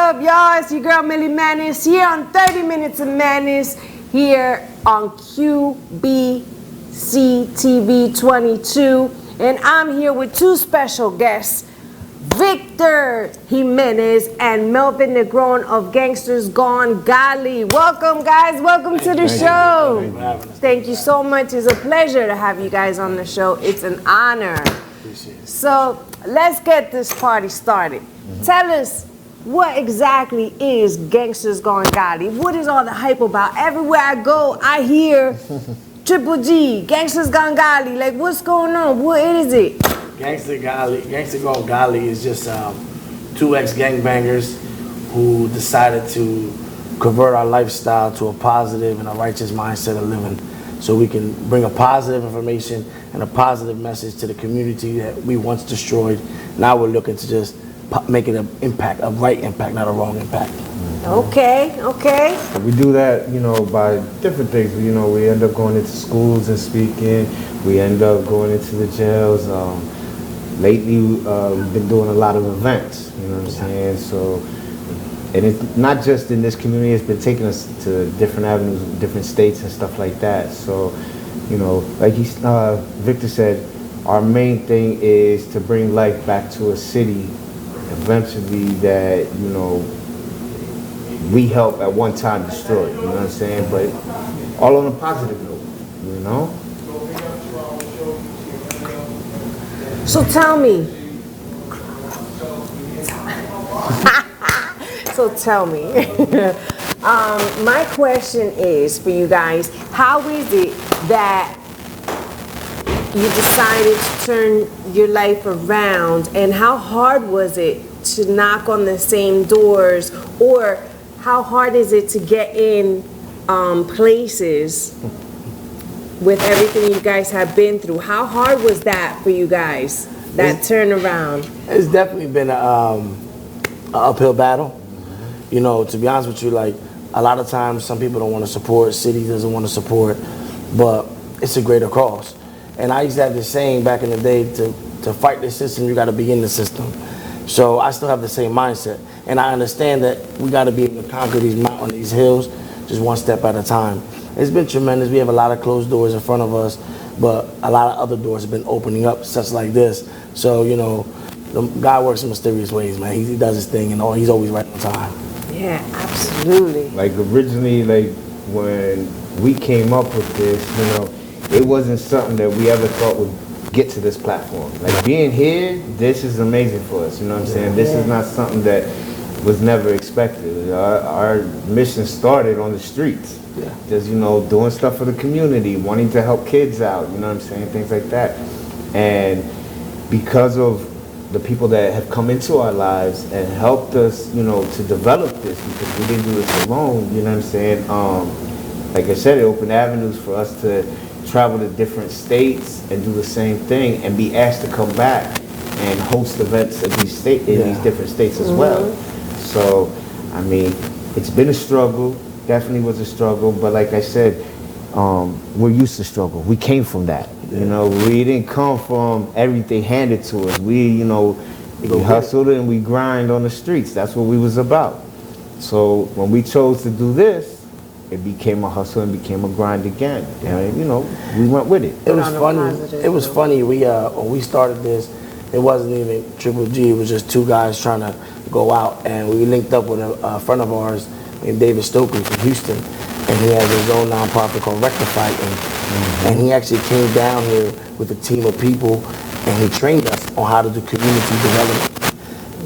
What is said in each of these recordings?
up, y'all? It's your girl Millie Maddness here on 30 Minutes of Madness here on QBC TV 22. And I'm here with two special guests, Victor Jimenez and Melvin Negron of Gangsters Gone Golly. Welcome, guys. Welcome to the show. Thank you so much. It's a pleasure to have you guys on the show. It's an honor. Appreciate it. So let's get this party started. Tell us, what exactly is Gangsters Gone Golly? What is all the hype about? Everywhere I go, I hear Triple G, Gangsters Gone Golly. Like, what's going on? What is it? Gangster Gone Golly is just two ex-gangbangers who decided to convert our lifestyle to a positive and a righteous mindset of living, so we can bring a positive information and a positive message to the community that we once destroyed. Now we're looking to just make it an impact, a right impact, not a wrong impact. Okay. We do that, by different things. We end up going into schools and speaking. We end up going into the jails. Lately, we've been doing a lot of events, you know what I'm saying? So, and it's not just in this community, it's been taking us to different avenues, different states and stuff like that. So, like Victor said, our main thing is to bring life back to a city eventually that, we helped at one time destroy, you know what I'm saying? But all on a positive note, So tell me. My question is for you guys, how is it that you decided to turn your life around, and how hard was it to knock on the same doors, or how hard is it to get in places with everything you guys have been through? How hard was that for you guys, that turnaround? It's definitely been an uphill battle. To be honest with you, like, a lot of times some people don't want to support, city doesn't want to support, but it's a greater cause. And I used to have this saying back in the day, to fight the system, you got to be in the system. So I still have the same mindset. And I understand that we got to be able to conquer these mountains, these hills, just one step at a time. It's been tremendous. We have a lot of closed doors in front of us, but a lot of other doors have been opening up, such like this. So, God works in mysterious ways, man. He does his thing, and he's always right on time. Yeah, absolutely. Like originally, when we came up with this, it wasn't something that we ever thought would get to this platform. Like, being here, this is amazing for us, you know what I'm saying? This is not something that was never expected. Our mission started on the streets. Yeah. Just, doing stuff for the community, wanting to help kids out, you know what I'm saying? Things like that. And because of the people that have come into our lives and helped us, to develop this, because we didn't do this alone, you know what I'm saying? Like I said, it opened avenues for us to travel to different states and do the same thing and be asked to come back and host events in these different states as well. So, it's been a struggle, definitely was a struggle, but like I said, we're used to struggle. We came from that. We didn't come from everything handed to us. We hustled and we grind on the streets. That's what we was about. So when we chose to do this, it became a hustle and became a grind again. And we went with it. It was funny. It was funny. When we started this, it wasn't even Triple G. It was just two guys trying to go out, and we linked up with a friend of ours named David Stokely from Houston, and he has his own nonprofit called Rectify, and he actually came down here with a team of people, and he trained us on how to do community development.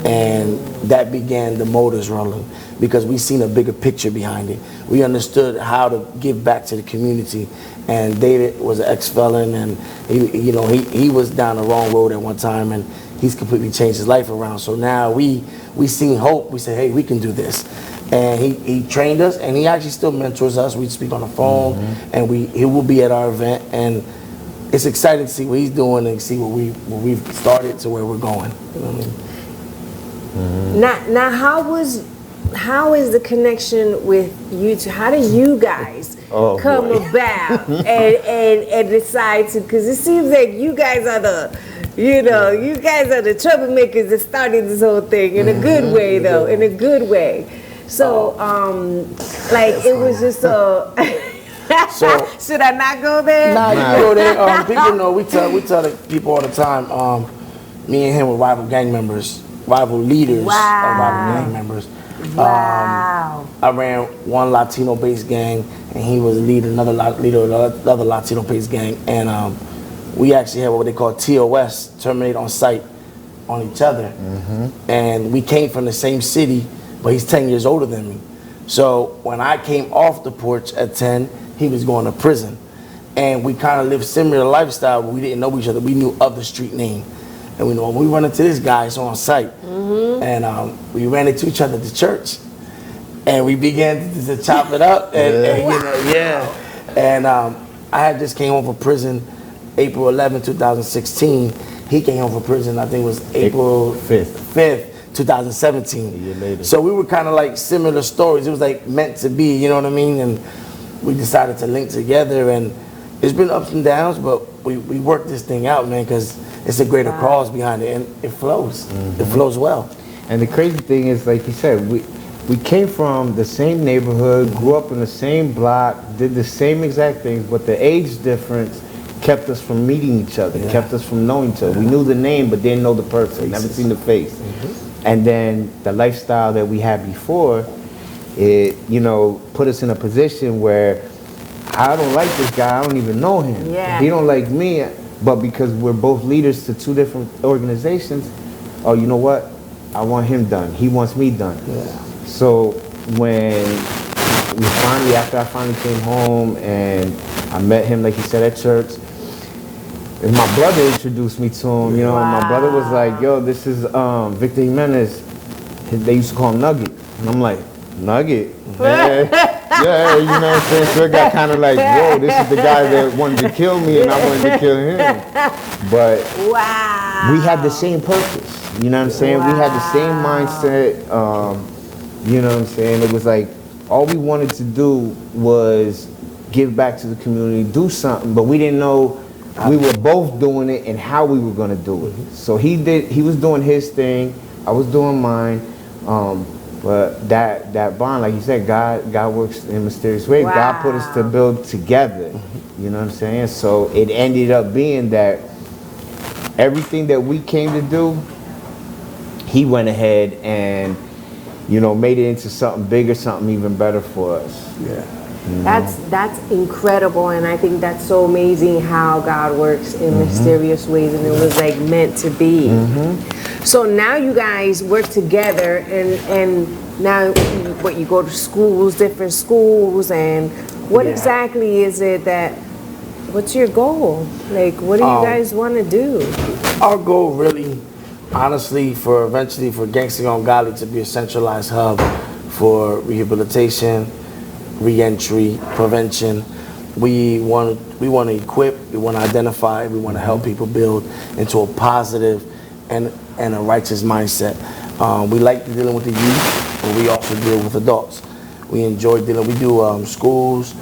And that began the motors rolling, because we seen a bigger picture behind it. We understood how to give back to the community. And David was an ex-felon, and he was down the wrong road at one time, and he's completely changed his life around. So now we seen hope. We said, hey, we can do this. And he trained us, and he actually still mentors us. We speak on the phone, and he will be at our event, and it's exciting to see what he's doing and see what we've started to where we're going. You know what I mean? Now, how is the connection with you two? How do you guys come about and decide to? Because it seems like you guys are You know, you guys are the troublemakers that started this whole thing in a good way, though, in a good way. So, like, it was just so. Should I not go there? Nah, you can go there. People know we tell the people all the time. Me and him were rival gang members, rival leaders of rival gang members. Wow. I ran one Latino-based gang, and he was leader of another Latino-based gang, and we actually had what they call TOS, terminate on sight, on each other. And we came from the same city, but he's 10 years older than me. So when I came off the porch at 10, he was going to prison. And we kind of lived similar lifestyle, but we didn't know each other. We knew of the street name. And we know when we run into this guy, it's on sight. And we ran into each other at the church. And we began to chop it up. And I had just came home from prison April 11, 2016. He came home from prison, I think it was April 5th, 2017. A year later. So we were kind of like similar stories. It was like meant to be, you know what I mean? And we decided to link together, and it's been ups and downs, but we worked this thing out, man, because it's a greater cause behind it, and it flows. It flows well. And the crazy thing is, like you said, we came from the same neighborhood, grew up in the same block, did the same exact things, but the age difference kept us from meeting each other, kept us from knowing each other. We knew the name, but didn't know the person, never seen the face. And then the lifestyle that we had before, it, you know, put us in a position where I don't like this guy, I don't even know him. He don't like me, but because we're both leaders to two different organizations, oh, you know what? I want him done. He wants me done. So when after I finally came home and I met him, like he said, at church, and my brother introduced me to him, you know, and my brother was like, yo, this is Victor Jimenez. They used to call him Nugget. And I'm like, Nugget? Yeah, you know what I'm saying? So it got kind of like, whoa, this is the guy that wanted to kill me and I wanted to kill him. But we had the same purpose, you know what I'm saying? We had the same mindset, you know what I'm saying? It was like, all we wanted to do was give back to the community, do something, but we didn't know we were both doing it and how we were going to do it. So he was doing his thing, I was doing mine, but that bond, like you said, God works in mysterious ways. God put us to build together, you know what I'm saying? So it ended up being that everything that we came to do, he went ahead and, you know, made it into something bigger, something even better for us. That's incredible, and I think that's so amazing how God works in mysterious ways, and it was like meant to be. So now you guys work together, and now what, you go to schools, different schools, and what exactly is it that, what's your goal? Like, what do you guys want to do? Our goal really, honestly, eventually for Gangsters Ungodly to be a centralized hub for rehabilitation, re-entry, prevention. We want to equip, we want to identify, we want to help people build into a positive and a righteous mindset. We like dealing with the youth, but we also deal with adults. We enjoy dealing. We do schools.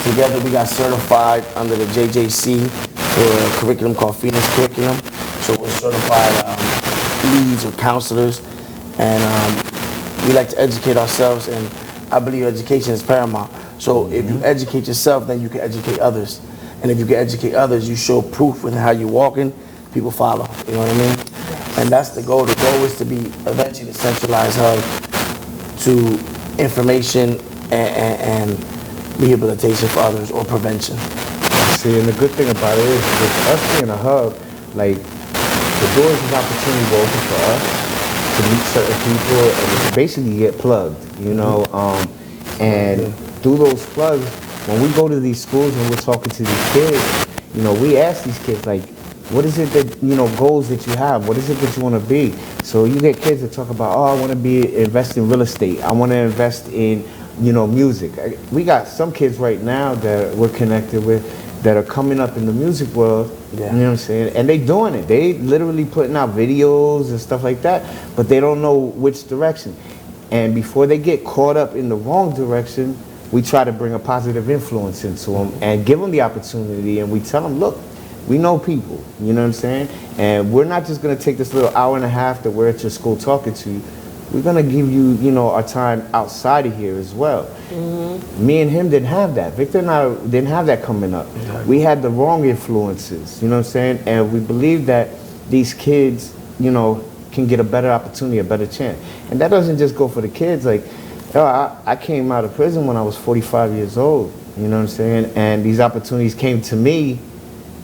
Together we got certified under the JJC for a curriculum called Phoenix Curriculum. So we're certified leads or counselors, and we like to educate ourselves, and I believe education is paramount. So if you educate yourself, then you can educate others. And if you can educate others, you show proof with how you're walking, people follow. You know what I mean? And that's the goal. The goal is to be eventually the centralized hub to information and rehabilitation for others, or prevention. See, and the good thing about it is, with us being a hub, like, the doors of opportunity will open for us to meet certain people and basically get plugged, you know, and through those plugs, when we go to these schools and we're talking to these kids, you know, we ask these kids, like, what is it that, you know, goals that you have? What is it that you want to be? So you get kids that talk about, oh, I want to invest in real estate. I want to invest in, you know, music. We got some kids right now that we're connected with that are coming up in the music world, you know what I'm saying? And they doing it. They literally putting out videos and stuff like that, but they don't know which direction. And before they get caught up in the wrong direction, we try to bring a positive influence into them and give them the opportunity, and we tell them, look, We know people, you know what I'm saying? And we're not just gonna take this little hour and a half that we're at your school talking to you. We're gonna give you, you know, our time outside of here as well. Me and him didn't have that. Victor and I didn't have that coming up. We had the wrong influences, you know what I'm saying? And we believe that these kids, you know, can get a better opportunity, a better chance. And that doesn't just go for the kids. Like, yo, I came out of prison when I was 45 years old, you know what I'm saying? And these opportunities came to me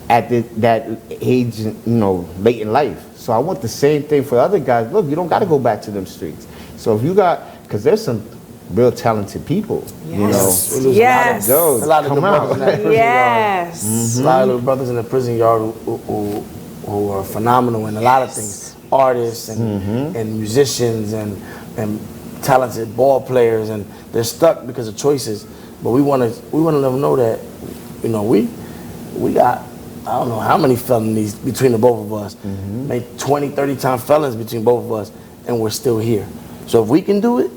at that age, you know, late in life. So I want the same thing for other guys. Look, you don't got to go back to them streets. So if you got, because there's some real talented people, you know. Yes. A lot of Come the brothers in that prison Yes. yard. A lot of little brothers in the prison yard who are phenomenal in a lot of things. Artists and musicians and talented ball players, and they're stuck because of choices. But we want to let them know that, you know, we got, I don't know how many felonies between the both of us, maybe 20, 30 times felons between both of us, and we're still here. So if we can do it,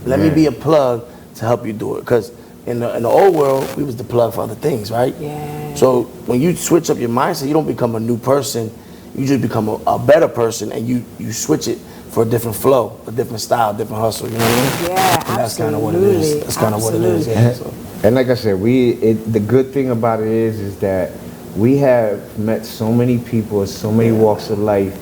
let me be a plug to help you do it. Because in the old world, we was the plug for other things, right? Yeah. So when you switch up your mindset, you don't become a new person. You just become a better person, and you switch it for a different flow, a different style, different hustle. You know what I mean? Yeah, And that's kind of what it is. That's kind of what it is. Yeah. So. And like I said, the good thing about it is that we have met so many people in so many walks of life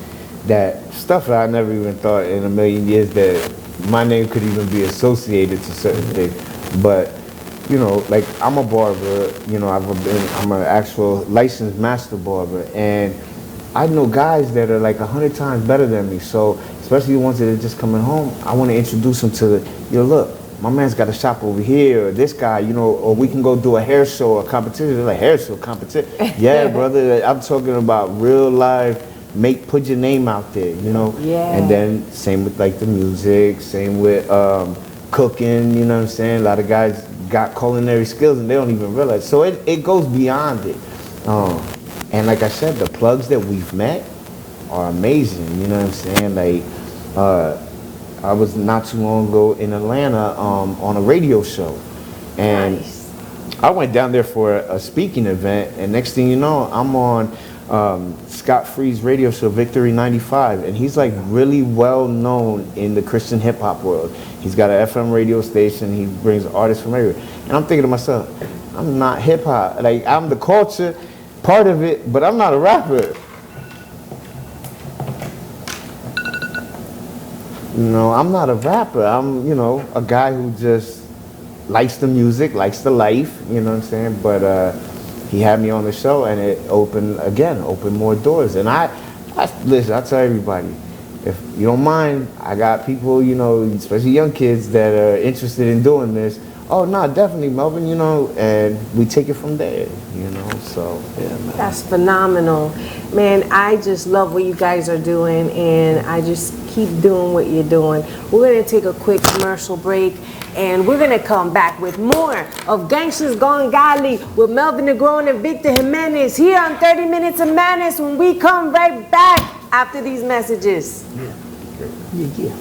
that stuff that I never even thought in a million years that my name could even be associated to certain things. But, you know, like I'm a barber, you know, I'm an actual licensed master barber, and I know guys that are like 100 times better than me. So especially the ones that are just coming home, I want to introduce them to yo, look, my man's got a shop over here, or this guy, you know, or we can go do a hair show or competition. They're like, hair show competition? Yeah, brother, I'm talking about real life, put your name out there, you know? Yeah. And then same with like the music, same with cooking, you know what I'm saying? A lot of guys got culinary skills and they don't even realize. So it goes beyond it. And like I said, the plugs that we've met are amazing, you know what I'm saying? Like, I was not too long ago in Atlanta on a radio show, and I went down there for a speaking event, and next thing you know, I'm on Scott Free's radio show, Victory 95, and he's like really well known in the Christian hip hop world. He's got an FM radio station, he brings artists from everywhere, and I'm thinking to myself, I'm not hip hop, like I'm the culture, part of it, but I'm not a rapper. You know, I'm not a rapper. I'm, you know, a guy who just likes the music, likes the life, you know what I'm saying? But he had me on the show, and it opened more doors. And I listen, I tell everybody, if you don't mind, I got people, you know, especially young kids that are interested in doing this. Oh, no, definitely, Melvin, you know, and we take it from there, you know, so, yeah, man. That's phenomenal. Man, I just love what you guys are doing, and I just keep doing what you're doing. We're going to take a quick commercial break, and we're going to come back with more of Gangsters Gone Godly with Melvin Negron and Victor Jimenez here on 30 Minutes of Madness when we come right back after these messages. Yeah.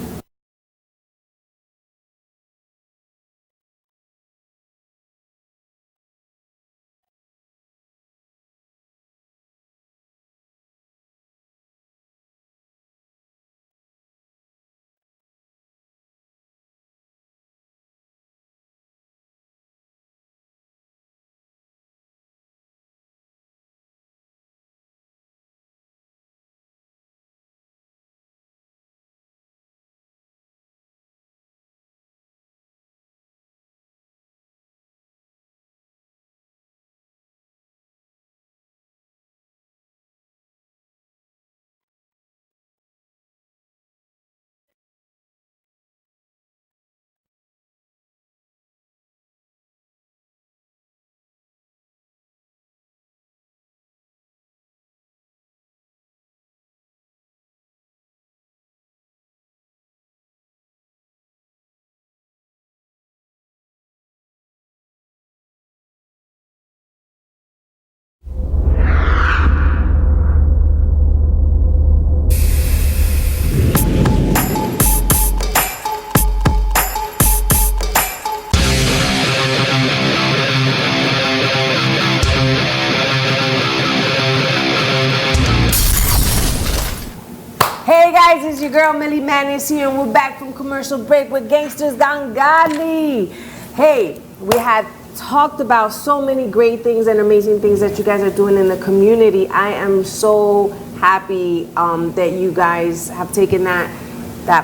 your girl Millie Maddness here, and we're back from commercial break with Gangsters Gone Godly. Hey, we had talked about so many great things and amazing things that you guys are doing in the community. I am so happy that you guys have taken that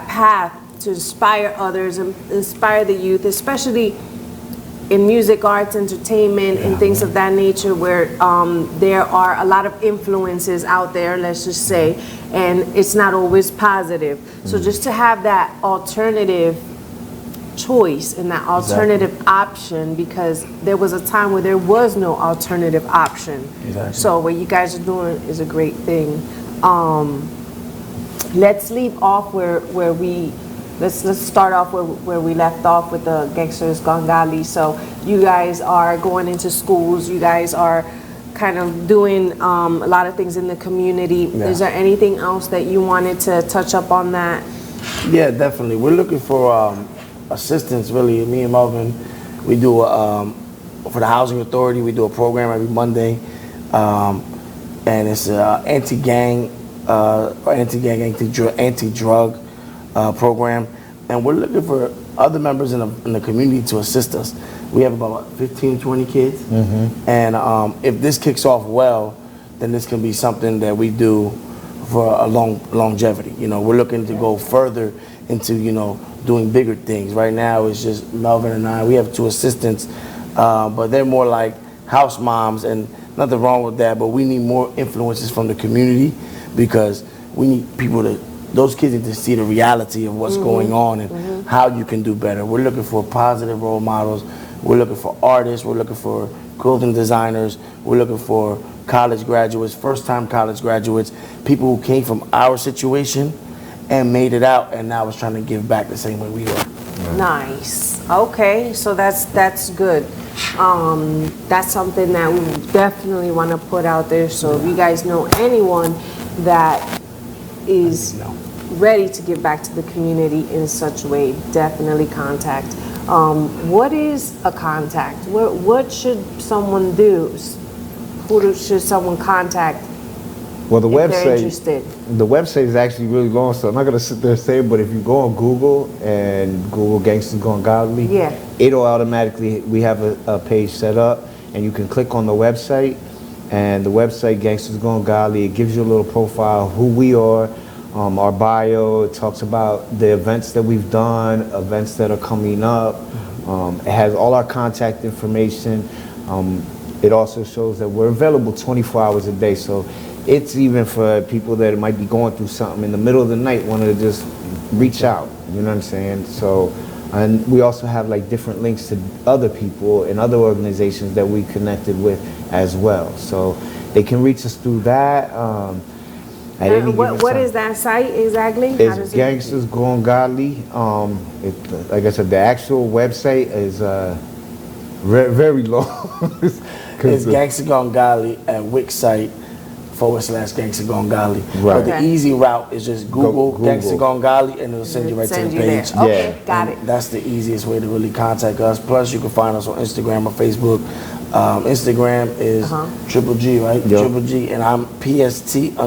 path to inspire others and inspire the youth, especially in music, arts, entertainment, and things of that nature, where there are a lot of influences out there, let's just say, and it's not always positive. So just to have that alternative choice and that alternative option, because there was a time where there was no alternative option. So what you guys are doing is a great thing. Let's leave off where we let's start off where we left off with the Gangsters Gone Godly. So you guys are going into schools, you guys are kind of doing a lot of things in the community. Is there anything else that you wanted to touch up on that? Yeah, definitely. We're looking for assistance, really. Me and Melvin, we do for the Housing Authority, we do a program every Monday, and it's anti-gang, anti-drug program, and we're looking for other members in the community to assist us. We have about 15, 20 kids, and if this kicks off well, then this can be something that we do for a longevity. You know, we're looking to go further into, you know, doing bigger things. Right now, it's just Melvin and I. We have 2 assistants, but they're more like house moms, and nothing wrong with that, but we need more influences from the community, because we need people those kids need to see the reality of what's going on and how you can do better. We're looking for positive role models. We're looking for artists. We're looking for clothing designers. We're looking for college graduates, first-time college graduates, people who came from our situation and made it out, and now is trying to give back the same way we are. Nice. Okay, so that's good. That's something that we definitely want to put out there. So if you guys know anyone that is ready to give back to the community in such a way, definitely contact. What is a contact? What should someone do? Who should someone contact? Well, the website is actually really long, so I'm not gonna sit there and say it, but if you go on Google and Google Gangsters Gone Godly, it'll automatically, we have a page set up, and you can click on the website, and the website Gangsters Gone Godly, it gives you a little profile of who we are, our bio. It talks about the events that we've done, events that are coming up. It has all our contact information. It also shows that we're available 24 hours a day, so it's even for people that might be going through something in the middle of the night, want to just reach out, you know what I'm saying? So, and we also have like different links to other people and other organizations that we connected with as well. So they can reach us through that. What is that site exactly? It's Gangsters Gone Godly. Like I said, the actual website is very long. It's Gangsters Gone Godly at Wix site /Gangsters Gone Godly. Right. But the easy route is just Google Gangsters Gone Godly, and it'll send you right to the page. Okay, got it. That's the easiest way to really contact us. Plus, you can find us on Instagram or Facebook. Instagram is Triple G, right? Yep. Triple G, and I'm PST_Vic.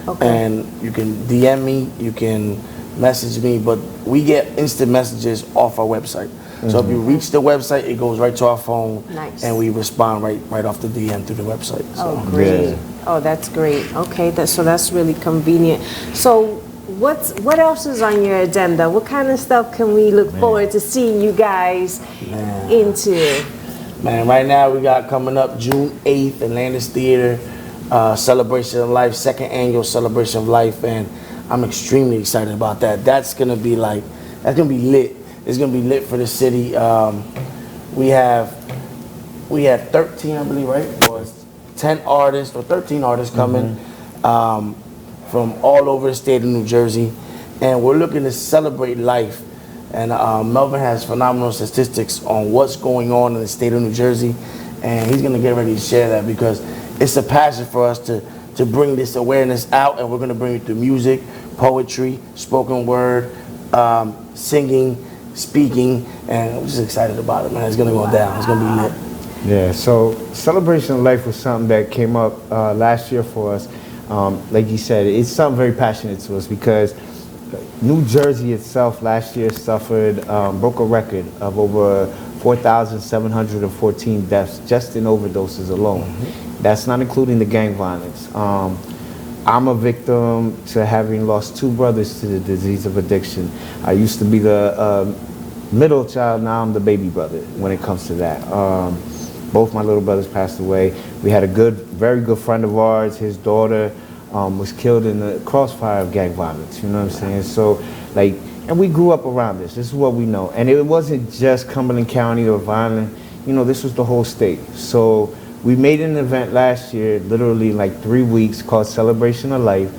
Okay. And you can DM me, you can message me, but we get instant messages off our website. So if you reach the website, it goes right to our phone, and we respond right off the DM through the website. So. Oh, great! Yeah. Oh, that's great. Okay, so that's really convenient. So what else is on your agenda? What kind of stuff can we look forward to seeing you guys into? Man, right now we got coming up June 8th, Atlantis Theater, Celebration of Life, 2nd annual Celebration of Life, and I'm extremely excited about that. That's gonna be lit. It's gonna be lit for the city. We have 13, I believe, right? Or 10 artists or 13 artists coming from all over the state of New Jersey, and we're looking to celebrate life. And Melvin has phenomenal statistics on what's going on in the state of New Jersey, and he's gonna get ready to share that, because it's a passion for us to bring this awareness out, and we're gonna bring it through music, poetry, spoken word, singing, speaking, and I'm just excited about it, man. It's gonna go down. It's gonna be lit. Yeah, so Celebration of Life was something that came up last year for us. like you said, it's something very passionate to us because New Jersey itself last year suffered, broke a record of over 4,714 deaths just in overdoses alone. That's not including the gang violence. I'm a victim to having lost 2 brothers to the disease of addiction. I used to be the middle child, now I'm the baby brother when it comes to that. Both my little brothers passed away. We had a very good friend of ours, his daughter was killed in the crossfire of gang violence, you know what I'm saying? So, like, and we grew up around this. This is what we know. And it wasn't just Cumberland County or Vineland, you know, this was the whole state. So we made an event last year, literally like 3 weeks, called Celebration of Life.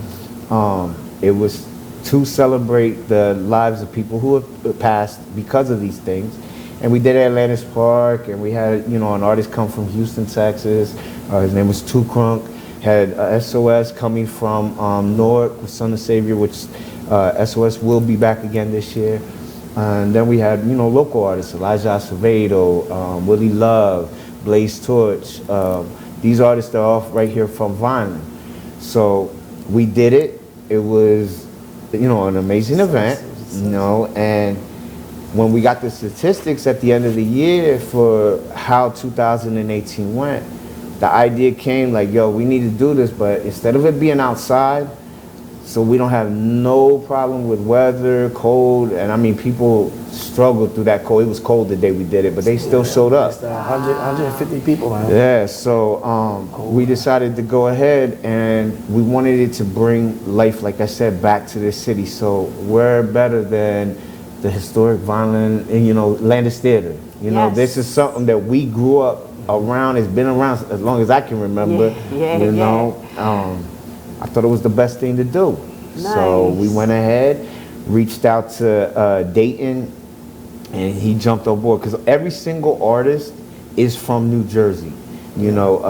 It was to celebrate the lives of people who have passed because of these things. And we did it at Atlantis Park, and we had, you know, an artist come from Houston, Texas. His name was Two Crunk. Had SOS coming from Newark with Son of Savior, which SOS will be back again this year. And then we had, you know, local artists, Elijah Acevedo, Willie Love, Blaze Torch. These artists are all right here from Vineland. So we did it. It was, you know, an amazing event, you know, and when we got the statistics at the end of the year for how 2018 went, the idea came like, yo, we need to do this, but instead of it being outside, so we don't have no problem with weather, cold, and I mean, people struggled through that cold. It was cold the day we did it, but they still showed up. 150 people, man. Yeah, so we decided to go ahead, and we wanted it to bring life, like I said, back to this city. So we're better than the historic Vineland, and, you know, Landis Theater. You know, this is something that we grew up around. It's been around as long as I can remember. You know, I thought it was the best thing to do. Nice. So we went ahead, reached out to Dayton, and he jumped on board because every single artist is from New Jersey. You know,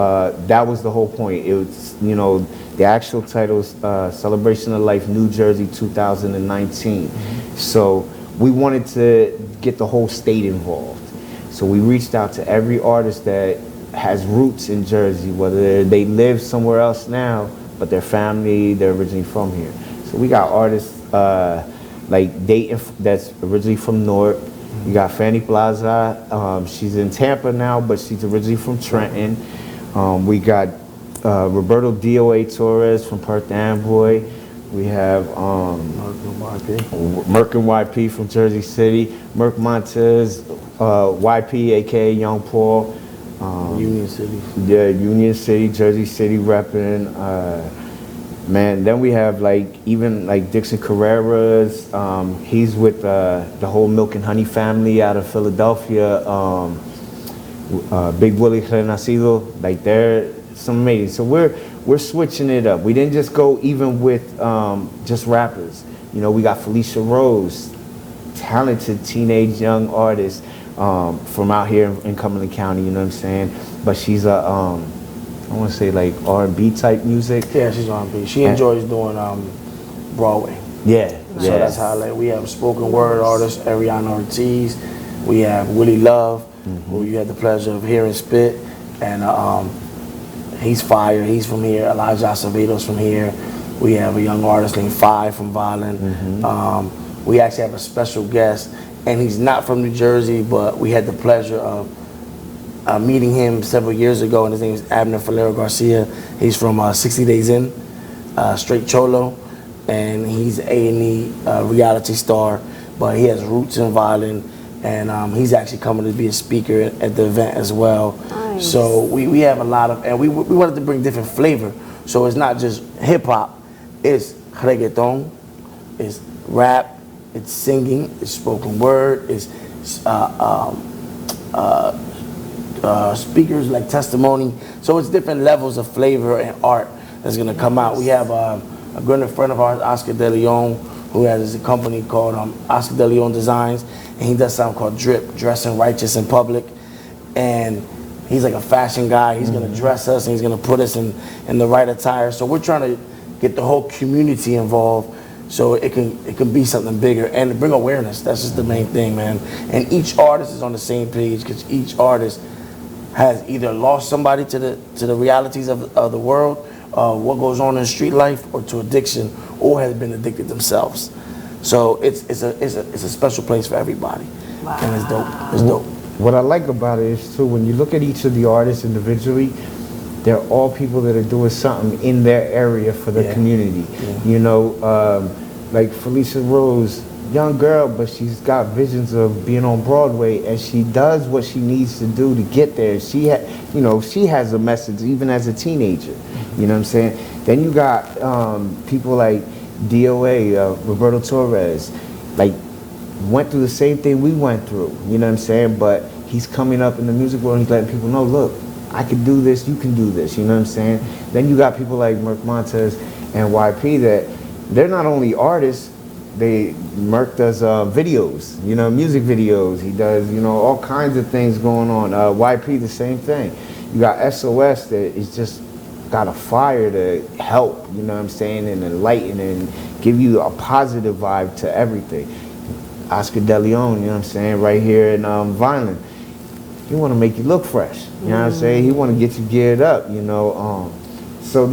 that was the whole point. It was, you know, the actual title is Celebration of Life New Jersey 2019. So we wanted to get the whole state involved. So we reached out to every artist that has roots in Jersey, whether they live somewhere else now, but their family, they're originally from here. So we got artists like Dayton, that's originally from Newark. You got Fanny Plaza, she's in Tampa now, but she's originally from Trenton. We got Roberto DOA Torres from Perth Amboy. We have Merck and YP from Jersey City. Merck Montez, YP, aka Young Paul. Union City. Yeah, Union City, Jersey City repping. Man, then we have like even like Dixon Carreras. He's with the whole Milk and Honey family out of Philadelphia. Big Willie Renacido, like they're some amazing. So we're switching it up. We didn't just go even with just rappers. You know, we got Felicia Rose, talented teenage young artist from out here in Cumberland County. You know what I'm saying? But she's a I want to say like R&B type music. Yeah, she's R&B. She enjoys doing Broadway. Yeah. So that's how, like, we have spoken word artists, Ariana Ortiz. We have Willie Love, who you had the pleasure of hearing spit, and he's fire. He's from here. Elijah Acevedo's from here. We have a young artist named Fi from Violin. We actually have a special guest, and he's not from New Jersey, but we had the pleasure of meeting him several years ago, and his name is Abner Falero Garcia. He's from 60 Days In, straight Cholo, and he's A&E reality star, but he has roots in violin, and he's actually coming to be a speaker at the event as well. Nice. So we have a lot of, and we wanted to bring different flavor, so it's not just hip-hop, it's reggaeton, it's rap, it's singing, it's spoken word, it's speakers like testimony. So it's different levels of flavor and art that's gonna come out. We have a good friend of ours, Oscar De Leon, who has a company called Oscar De Leon Designs, and he does something called Drip, Dressing Righteous in Public. And he's like a fashion guy. He's gonna dress us and he's gonna put us in the right attire. So we're trying to get the whole community involved so it can be something bigger and to bring awareness. That's just the main thing, man. And each artist is on the same page because each artist has either lost somebody to the realities of the world, what goes on in street life or to addiction or has been addicted themselves. So it's a special place for everybody. Wow. And it's dope. It's dope. What I like about it is too, when you look at each of the artists individually, they're all people that are doing something in their area for the community. Yeah. You know, like Felicia Rose, young girl, but she's got visions of being on Broadway, and she does what she needs to do to get there. She has a message even as a teenager. You know what I'm saying? Then you got people like DOA, Roberto Torres, like went through the same thing we went through. You know what I'm saying? But he's coming up in the music world, and he's letting people know, look, I can do this, you can do this. You know what I'm saying? Then you got people like Merc Montez and YP that they're not only artists. Merc does videos, you know, music videos. He does, you know, all kinds of things going on. YP, the same thing. You got SOS that is just got a fire to help, you know what I'm saying, and enlighten and give you a positive vibe to everything. Oscar De Leon, you know what I'm saying, right here in Violent. He want to make you look fresh, you know what I'm saying? He want to get you geared up, you know. So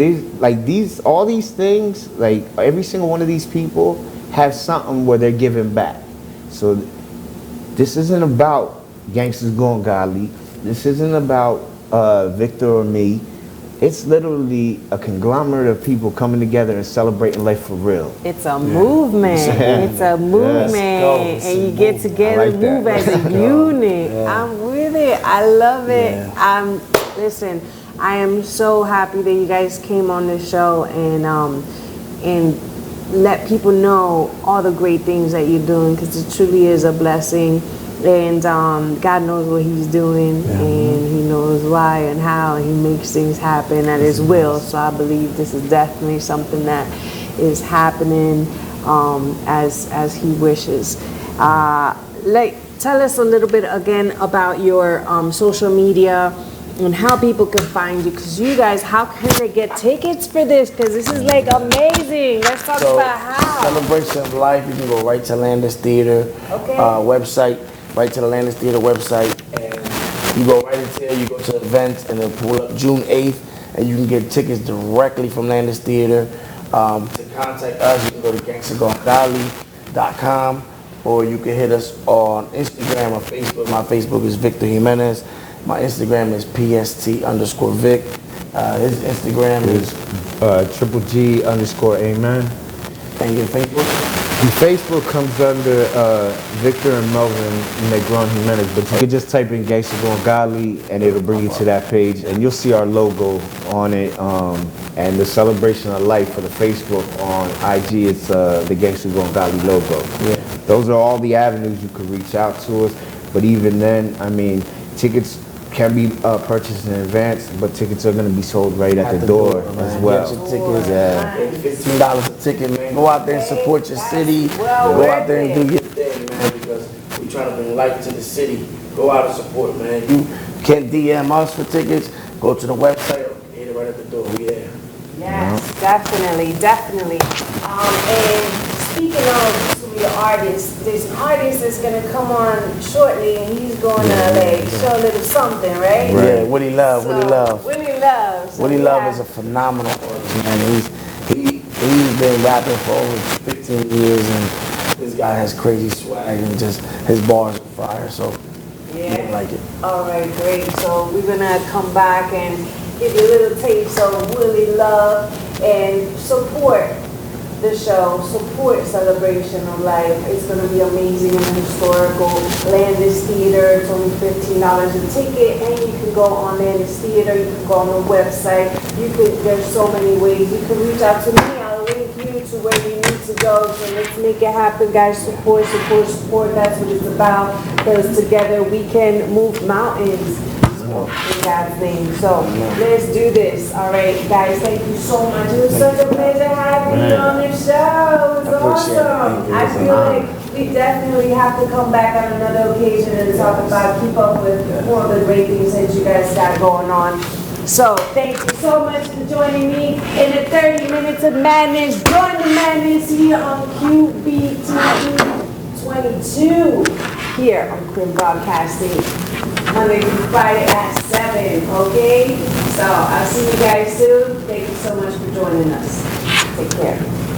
all these things, like every single one of these people have something where they're giving back. So this isn't about Gangsters Going Godly. This isn't about Victor or me. It's literally a conglomerate of people coming together and celebrating life for real. It's a movement. It's a movement. And you get together and move as a unit. I'm with it. I love it. Listen, I am so happy that you guys came on this show and let people know all the great things that you're doing, because it truly is a blessing. And God knows what he's doing, and he knows why and how, and he makes things happen at his will. So I believe this is definitely something that is happening as he wishes. Tell us a little bit again about your social media and how people can find you, because you guys, how can they get tickets for this? Because this is like amazing. Let's talk about how. Celebration of Life, you can go right to Landis Theater website, right to the Landis Theater website, and you go right into there, you go to events, and it'll pull up June 8th, and you can get tickets directly from Landis Theater. To contact us, you can go to gangstergongali.com, or you can hit us on Instagram or Facebook. My Facebook is Victor Jimenez. My Instagram is PST_Vic. His Instagram is @G_Amen. And your Facebook? The Facebook comes under Victor and Melvin Negron Jimenez, but you can just type in Gangsters Going Godly and it'll bring you to that page, and you'll see our logo on it, and the Celebration of Life for the Facebook. On IG, it's the Gangsters Going Godly logo. Yeah. Those are all the avenues you could reach out to us, but even then, I mean, tickets can be purchased in advance, but tickets are going to be sold right at the door as well. Get your tickets, $15 a ticket, man. Go out there and support your city. Go out there and do your thing, man, because we're trying to bring life to the city. Go out and support, man. You can DM us for tickets. Go to the website, hit it right at the door. We there. Yes, definitely. And speaking of your artist, there's an artist that's gonna come on shortly, and he's going to show a little something, right? Yeah, Willie Love. Willie Love is a phenomenal artist, man. He's been rapping for over 15 years, and this guy has crazy swag, and just his bars are fire. So you like it. All right, great. So we're gonna come back and give you a little taste of Willie Love and support the show, support Celebration of Life. It's going to be amazing and historical. Landis Theater, it's only $15 a ticket, and you can go on Landis Theater, you can go on the website, there's so many ways. You can reach out to me, I'll link you to where you need to go. So let's make it happen, guys. Support, that's what it's about, because together we can move mountains. In God's name. So let's do this. All right, guys, thank you so much. It was such a pleasure having you on this show. It was awesome. I feel like we definitely have to come back on another occasion and talk about, keep up with more of the great things that you guys got going on. So thank you so much for joining me in the 30 Minutes of Madness. Join the madness here on QBTV 22 here on Crib Broadcasting. Monday through Friday at 7, okay? So I'll see you guys soon. Thank you so much for joining us. Take care.